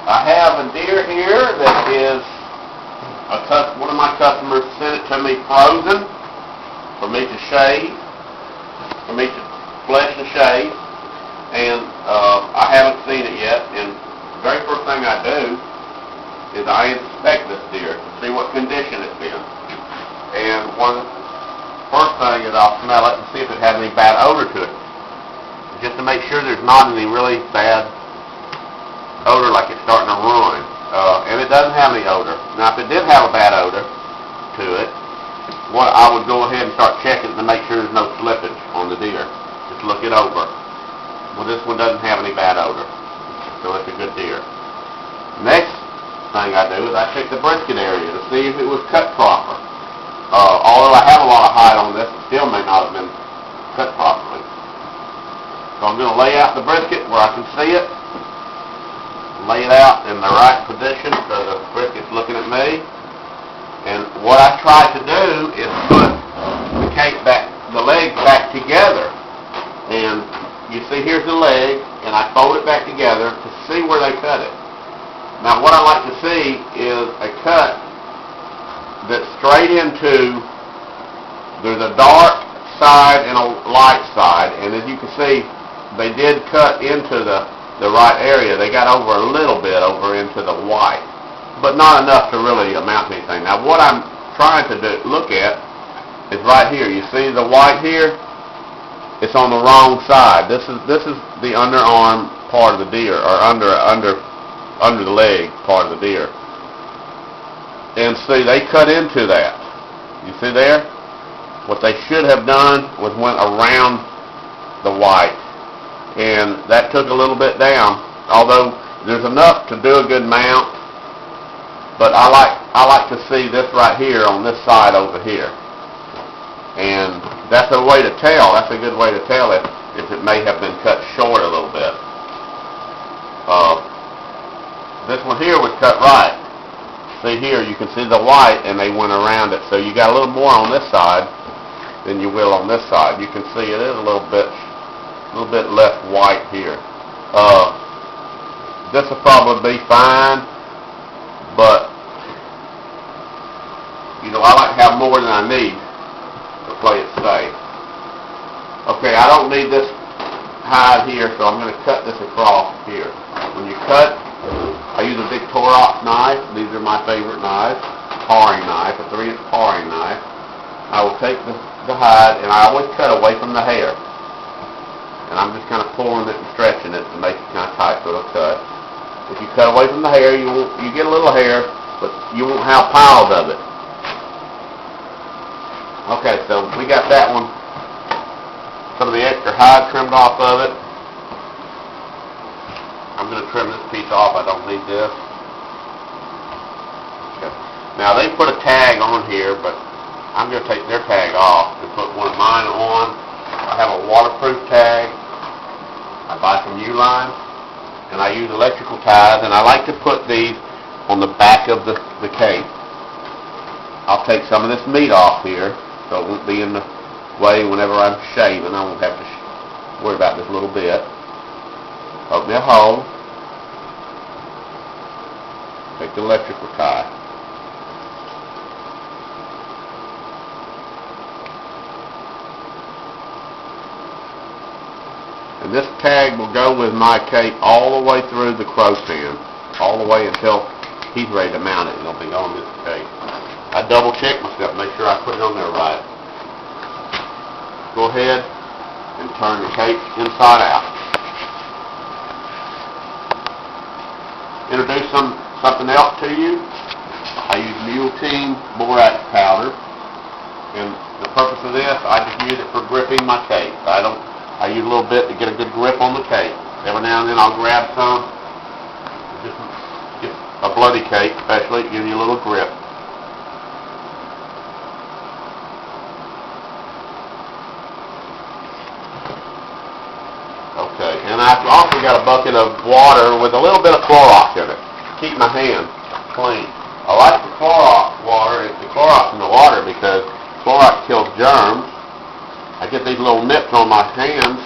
I have a deer here that is one of my customers sent it to me frozen for me to shave, for me to flesh and shave, and I haven't seen it yet. And the very first thing I do is I inspect this deer to see what condition it's in. And first thing is I'll smell it and see if it has any bad odor to it, just to make sure there's not any really bad odor like it's starting to run. And it doesn't have any odor. Now, if it did have a bad odor to it, I would go ahead and start checking it to make sure there's no slippage on the deer. Just look it over. Well, this one doesn't have any bad odor, so it's a good deer. Next thing I do is I check the brisket area to see if it was cut proper. Although I have a lot of hide on this, it still may not have been cut properly. So I'm going to lay out the brisket where I can see it. Lay it out in the right position so the brisket's looking at me. And what I try to do is put the legs back together. And you see, here's the leg, and I fold it back together to see where they cut it. Now, what I like to see is a cut that's straight into, there's a dark side and a light side, and as you can see, they did cut into the right area. They got over a little bit over into the white, but not enough to really amount to anything. Now, what I'm trying to look at is right here. You see the white here? It's on the wrong side. This is the underarm part of the deer, or under the leg part of the deer. And see, they cut into that. You see there? What they should have done was went around the white. And that took a little bit down, although there's enough to do a good mount. But I like to see this right here on this side over here. And that's a way to tell. That's a good way to tell if it may have been cut short a little bit. This one here was cut right. See here, you can see the white, and they went around it. So you got a little more on this side than you will on this side. You can see it is a little bit less white here. This will probably be fine, but I like to have more than I need to play it safe. Okay, I don't need this hide here, so I'm going to cut this across here. When you cut, I use a big Torox knife. These are my favorite knives. Paring knife, a 3-inch paring knife. I will take the hide, and I always cut away from the hair. And I'm just kind of pulling it and stretching it to make it kind of tight so it'll cut. If you cut away from the hair, you get a little hair, but you won't have piles of it. Okay, so we got that one. Some of the extra hide trimmed off of it. I'm going to trim this piece off. I don't need this. Okay. Now, they put a tag on here, but I'm going to take their tag off and put one of mine on. I have a waterproof tag. I buy from Uline, and I use electrical ties, and I like to put these on the back of the cape. I'll take some of this meat off here, so it won't be in the way whenever I'm shaving. I won't have to worry about this little bit. Poke me a hole. Take the electrical tie. And this tag will go with my cape all the way through the crow's pen, all the way until he's ready to mount it. It'll be on this cape. I double check myself, make sure I put it on there right. Go ahead and turn the cape inside out. Introduce something else to you. I use Mule Team Borax powder, and the purpose of this, I just use it for gripping my cape. I use a little bit to get a good grip on the cape. Every now and then I'll grab some. Just a bloody cape, especially, it gives you a little grip. Okay, and I've also got a bucket of water with a little bit of Clorox in it to keep my hands clean. I like the Clorox water, the Clorox in the water, because Clorox kills germs. I get these little nips on my hands,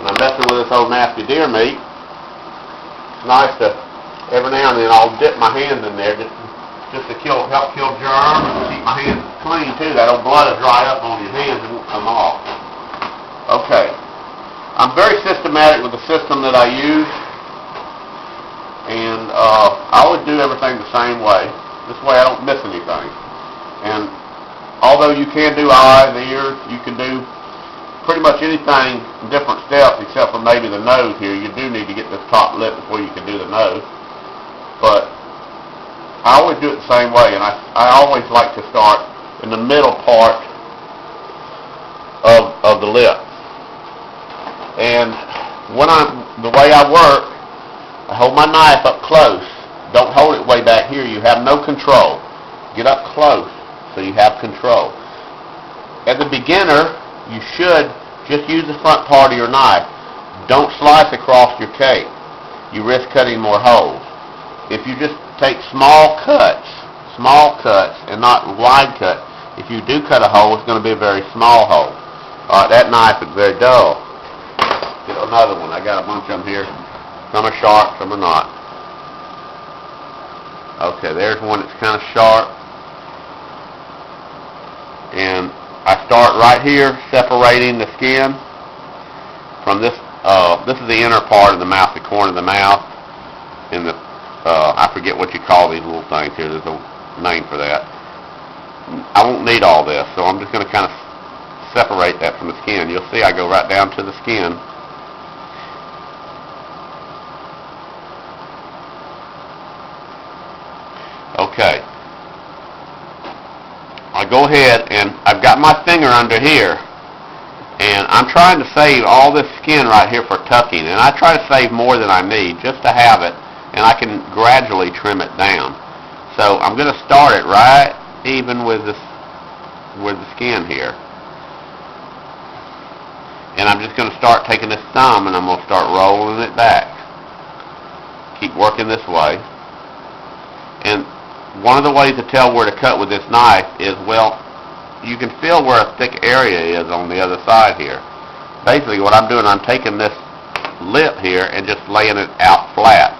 and I'm messing with this old nasty deer meat. It's nice to every now and then I'll dip my hands in there just to help kill germs and keep my hands clean too. That old blood will dry up on your hands and won't come off. Okay. I'm very systematic with the system that I use, and I always do everything the same way. This way I don't miss anything. And although you can do eyes, ears, you can do pretty much anything in different steps except for maybe the nose here. You do need to get this top lip before you can do the nose. But I always do it the same way, and I always like to start in the middle part of the lip. And the way I work, I hold my knife up close. Don't hold it way back here. You have no control. Get up close so you have control. As a beginner, you should just use the front part of your knife. Don't slice across your cake. You risk cutting more holes. If you just take small cuts and not wide cuts, if you do cut a hole, it's going to be a very small hole. Alright, that knife is very dull. Get another one. I got a bunch of them here. Some are sharp, some are not. Okay, there's one that's kind of sharp. And I start right here, separating the skin from this. This is the inner part of the mouth, the corner of the mouth. And I forget what you call these little things here. There's a name for that. I won't need all this, so I'm just going to kind of separate that from the skin. You'll see I go right down to the skin. Okay. I go ahead and I've got my finger under here, and I'm trying to save all this skin right here for tucking, and I try to save more than I need just to have it, and I can gradually trim it down. So I'm going to start it right even with the skin here, and I'm just going to start taking this thumb and I'm going to start rolling it back. Keep working this way. And one of the ways to tell where to cut with this knife is, well, you can feel where a thick area is on the other side here. Basically what I'm doing, I'm taking this lip here and just laying it out flat.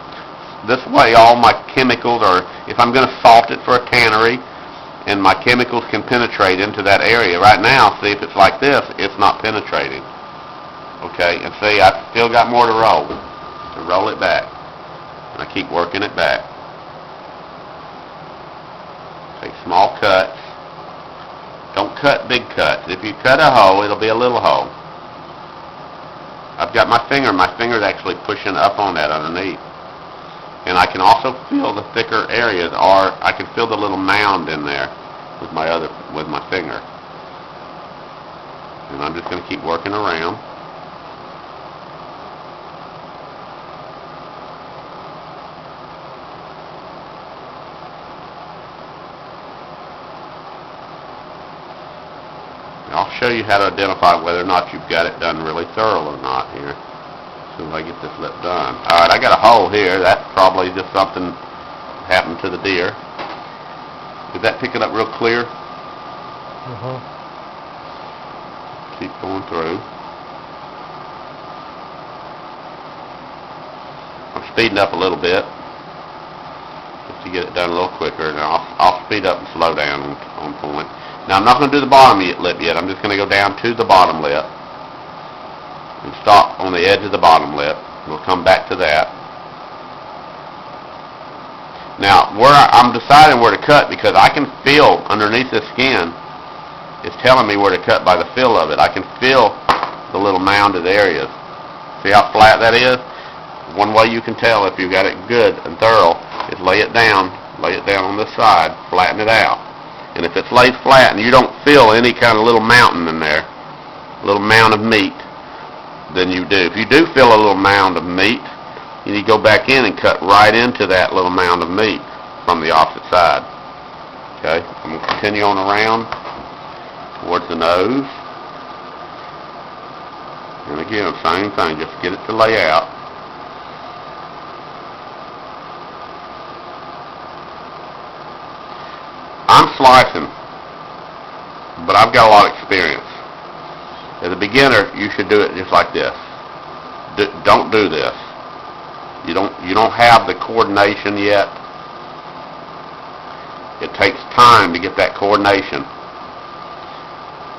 This way all my chemicals, or if I'm going to salt it for a tannery, and my chemicals can penetrate into that area. Right now, see, if it's like this, it's not penetrating. Okay, and see, I've still got more to roll. So roll it back. And I keep working it back. Take small cuts. Don't cut big cuts. If you cut a hole, it'll be a little hole. I've got my finger's actually pushing up on that underneath. And I can also feel the thicker areas, or I can feel the little mound in there with my finger. And I'm just going to keep working around. I'll show you how to identify whether or not you've got it done really thorough or not here. As soon as I get this lip done. Alright, I got a hole here. That's probably just something happened to the deer. Did that pick it up real clear? Keep going through. I'm speeding up a little bit just to get it done a little quicker, and I'll speed up and slow down on point. Now I'm not going to do the bottom lip yet. I'm just going to go down to the bottom lip and stop on the edge of the bottom lip. We'll come back to that. Now I'm deciding where to cut because I can feel underneath the skin. It's telling me where to cut by the feel of it. I can feel the little mounded areas. See how flat that is? One way you can tell if you've got it good and thorough is lay it down on this side, flatten it out. And if it's laid flat and you don't feel any kind of little mountain in there, a little mound of meat, then you do. If you do feel a little mound of meat, you need to go back in and cut right into that little mound of meat from the opposite side. Okay, I'm going to continue on around towards the nose. And again, same thing, just get it to lay out. I'm slicing, but I've got a lot of experience. As a beginner, you should do it just like this. Don't do this. You don't have the coordination yet. It takes time to get that coordination.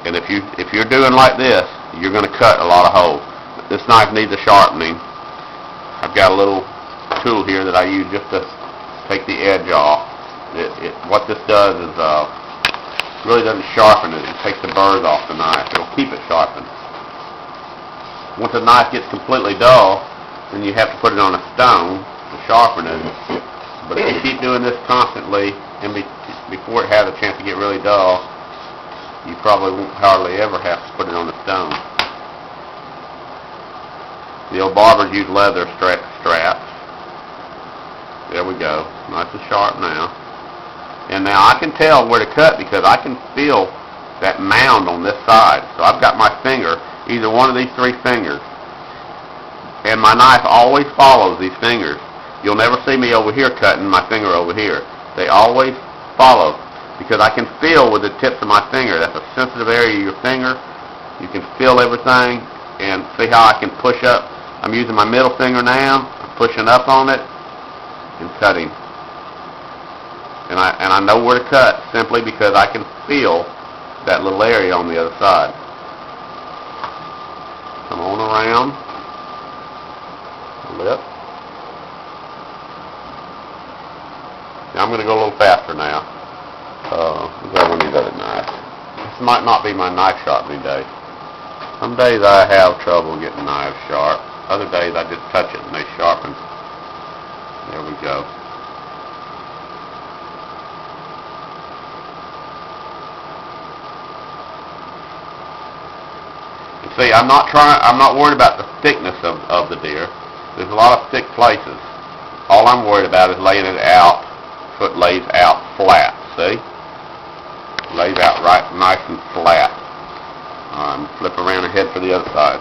And if you're doing like this, you're going to cut a lot of holes. This knife needs a sharpening. I've got a little tool here that I use just to take the edge off. What this does is really doesn't sharpen it. It takes the burrs off the knife. It'll keep it sharpened. Once the knife gets completely dull, then you have to put it on a stone to sharpen it. But if you keep doing this constantly, and before it has a chance to get really dull, you probably won't hardly ever have to put it on a stone. The old barbers use leather straps. There we go. Nice and sharp now. And now I can tell where to cut because I can feel that mound on this side. So I've got my finger, either one of these three fingers. And my knife always follows these fingers. You'll never see me over here cutting my finger over here. They always follow because I can feel with the tips of my finger. That's a sensitive area of your finger. You can feel everything and see how I can push up. I'm using my middle finger now. I'm pushing up on it and cutting. And I know where to cut simply because I can feel that little area on the other side. Come on around the lip. Now I'm going to go a little faster now. We'll grab one of these other knives. This might not be my knife sharpening day. Some days I have trouble getting knives sharp. Other days I just touch it and they sharpen. There we go. And see, I'm not worried about the thickness of the deer. There's a lot of thick places. All I'm worried about is laying it out so it lays out flat. See? Lays out right nice and flat. Flip around and head for the other side.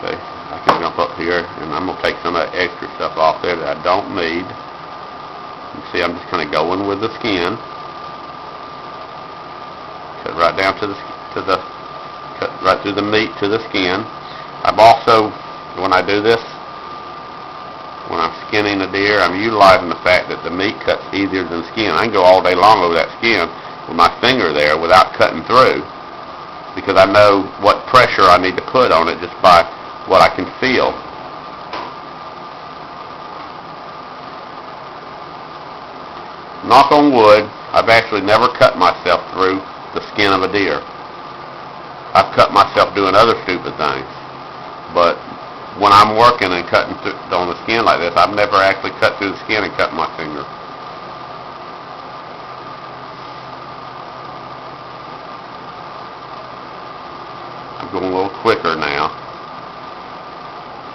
See? I can jump up here and I'm going to take some of that extra stuff off there that I don't need. You see, I'm just kind of going with the skin. Cut right down to the cut right through the meat to the skin. I've also, when I do this, when I'm skinning a deer, I'm utilizing the fact that the meat cuts easier than the skin. I can go all day long over that skin with my finger there without cutting through because I know what pressure I need to put on it just by what I can feel. Knock on wood, I've actually never cut myself through the skin of a deer. I've cut myself doing other stupid things. But when I'm working and cutting on the skin like this, I've never actually cut through the skin and cut my finger. I'm going a little quicker now,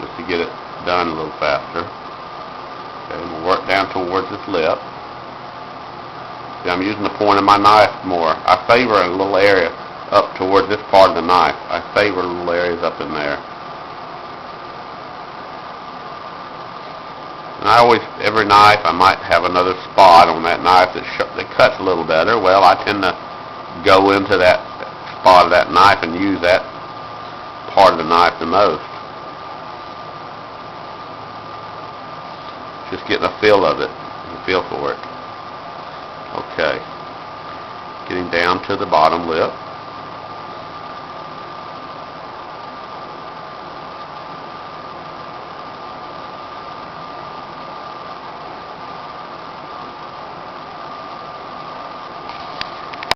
just to get it done a little faster. Okay, I'm going to work down towards this lip. See, I'm using the point of my knife more. I favor a little area up towards this part of the knife. I favor little areas up in there. And I always, every knife, I might have another spot on that knife that cuts a little better. Well, I tend to go into that spot of that knife and use that part of the knife the most. Just getting a feel of it, a feel for it. Okay. Getting down to the bottom lip.